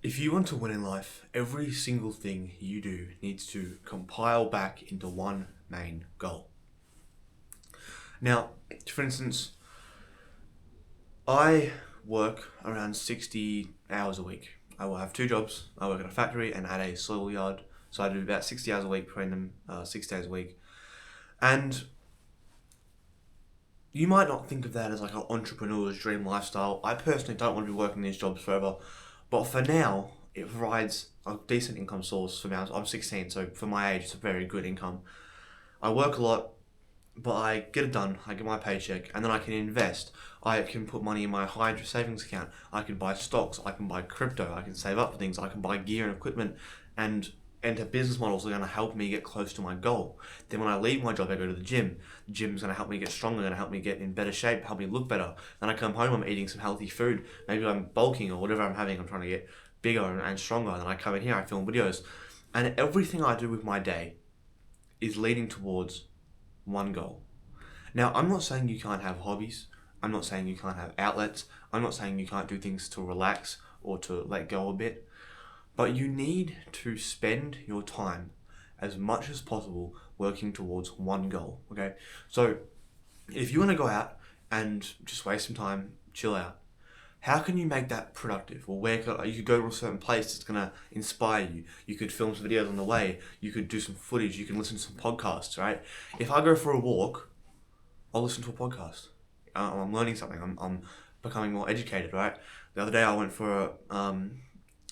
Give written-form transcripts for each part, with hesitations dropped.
If you want to win in life, every single thing you do needs to compile back into one main goal. Now, for instance, I work around 60 hours a week. I will have two jobs. I work at a factory and at a soil yard. So I do about 60 hours a week, between them 6 days a week. And you might not think of that as like an entrepreneur's dream lifestyle. I personally don't want to be working these jobs forever. But for now, it provides a decent income source for me. I'm 16, so for my age, it's a very good income. I work a lot, but I get it done. I get my paycheck, and then I can invest. I can put money in my high interest savings account. I can buy stocks. I can buy crypto. I can save up for things. I can buy gear and equipment, and enter business models that are going to help me get close to my goal. Then when I leave my job, I go to the gym. The gym's going to help me get stronger, going to help me get in better shape, help me look better. Then I come home, I'm eating some healthy food. Maybe I'm bulking or whatever I'm having. I'm trying to get bigger and stronger. And then I come in here, I film videos. And everything I do with my day is leading towards one goal. Now, I'm not saying you can't have hobbies. I'm not saying you can't have outlets. I'm not saying you can't do things to relax or to let go a bit. But you need to spend your time as much as possible working towards one goal, okay? So if you want to go out and just waste some time, chill out, how can you make that productive? Or you could go to a certain place that's going to inspire you. You could film some videos on the way. You could do some footage. You can listen to some podcasts, right? If I go for a walk, I'll listen to a podcast. I'm learning something. I'm becoming more educated, right? The other day I went for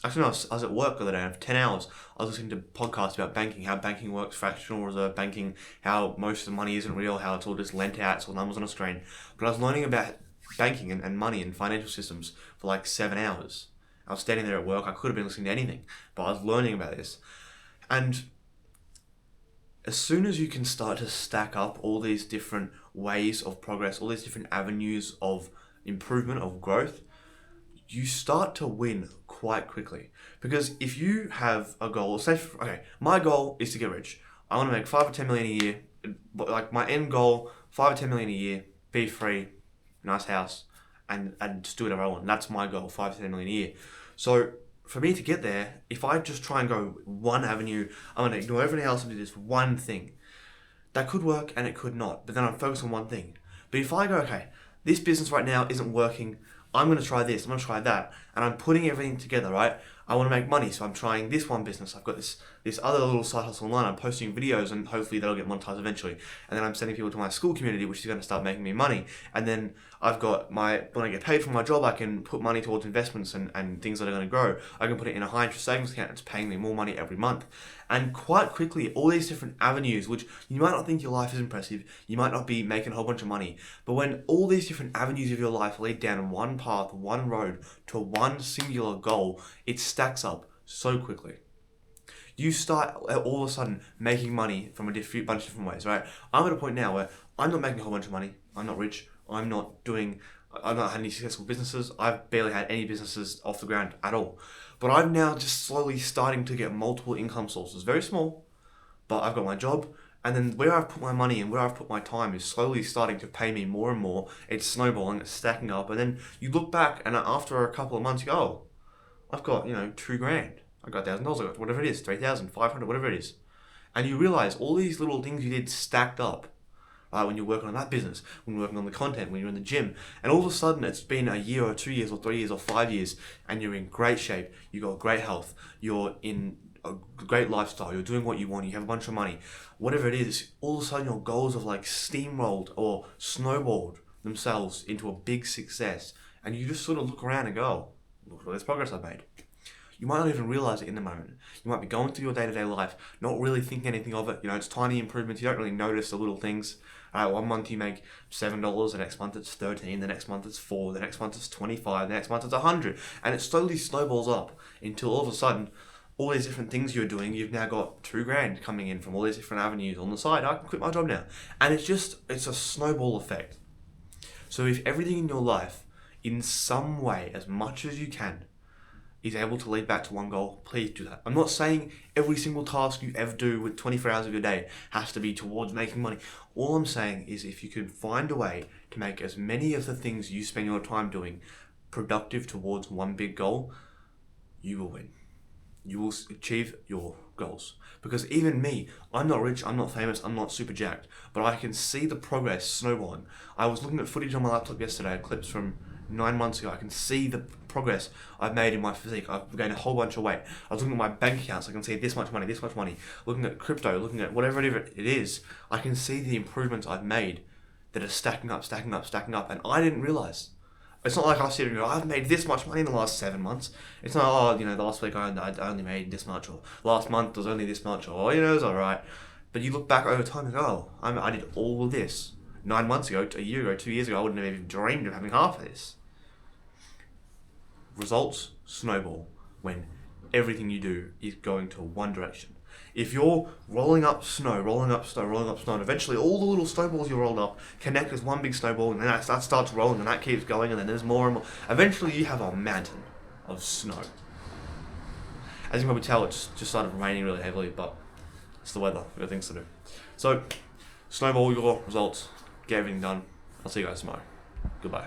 Actually, no, I was at work the other day, for 10 hours, I was listening to podcasts about banking, how banking works, fractional reserve banking, how most of the money isn't real, how it's all just lent out, it's all numbers on a screen. But I was learning about banking and money and financial systems for like 7 hours. I was standing there at work, I could have been listening to anything, but I was learning about this. And as soon as you can start to stack up all these different ways of progress, all these different avenues of improvement, of growth, you start to win quite quickly. Because if you have a goal, my goal is to get rich. I want to make 5 or 10 million a year. But like my end goal, 5 or 10 million a year, be free, nice house, and just do whatever I want. That's my goal, 5 to 10 million a year. So for me to get there, if I just try and go one avenue, I'm going to ignore everything else and do this one thing. That could work and it could not, but then I'm focused on one thing. But if I go, okay, this business right now isn't working, I'm going to try this, I'm going to try that, and I'm putting everything together, right? I want to make money, so I'm trying this one business. I've got this other little side hustle online. I'm posting videos, and hopefully that'll get monetized eventually. And then I'm sending people to my school community, which is going to start making me money. And then I've got when I get paid for my job, I can put money towards investments and things that are going to grow. I can put it in a high interest savings account. It's paying me more money every month. And quite quickly, all these different avenues, which you might not think your life is impressive, you might not be making a whole bunch of money, but when all these different avenues of your life lead down one path, one road to one singular goal, it stacks up so quickly. You start all of a sudden making money from a bunch of different ways, right? I'm at a point now where I'm not making a whole bunch of money. I'm not rich. I've not had any successful businesses. I've barely had any businesses off the ground at all. But I'm now just slowly starting to get multiple income sources. Very small, but I've got my job. And then where I've put my money and where I've put my time is slowly starting to pay me more and more. It's snowballing, it's stacking up. And then you look back and after a couple of months you go, oh, I've got, $2,000. I've got $1,000, I've got whatever it is, 3,000, 500, whatever it is. And you realize all these little things you did stacked up. When you're working on that business, when you're working on the content, when you're in the gym, and all of a sudden it's been a year or 2 years or 3 years or 5 years, and you're in great shape, you've got great health, you're in a great lifestyle, you're doing what you want, you have a bunch of money, whatever it is, all of a sudden your goals have like steamrolled or snowballed themselves into a big success, and you just sort of look around and go, look at all this progress I've made. You might not even realize it in the moment. You might be going through your day-to-day life, not really thinking anything of it. It's tiny improvements. You don't really notice the little things. One month you make $7, the next month it's $13, the next month it's $4, the next month it's $25, the next month it's $100. And it slowly snowballs up until all of a sudden, all these different things you're doing, you've now got $2,000 coming in from all these different avenues on the side. I can quit my job now. And it's a snowball effect. So if everything in your life, in some way, as much as you can, is able to lead back to one goal, please do that. I'm not saying every single task you ever do with 24 hours of your day has to be towards making money. All I'm saying is if you can find a way to make as many of the things you spend your time doing productive towards one big goal, you will win. You will achieve your goals. Because even me, I'm not rich, I'm not famous, I'm not super jacked, but I can see the progress snowballing. I was looking at footage on my laptop yesterday, clips from 9 months ago. I can see the progress I've made in my physique. I've gained a whole bunch of weight. I was looking at my bank accounts. I can see this much money, this much money. Looking at crypto, looking at whatever it is, I can see the improvements I've made that are stacking up, stacking up, stacking up, and I didn't realize. It's not like I sit and go, I've made this much money in the last 7 months. It's not, the last week I only made this much, or last month was only this much, or, it was alright. But you look back over time and go, I did all of this. 9 months ago, a year ago, 2 years ago, I wouldn't have even dreamed of having half of this. Results snowball when everything you do is going to one direction. If you're rolling up snow, and eventually all the little snowballs you rolled up connect with one big snowball, and then that starts rolling, and that keeps going, and then there's more and more. Eventually you have a mountain of snow. As you can probably tell, it's just started raining really heavily, but it's the weather. We've got things to do. So, snowball your results, get everything done. I'll see you guys tomorrow. Goodbye.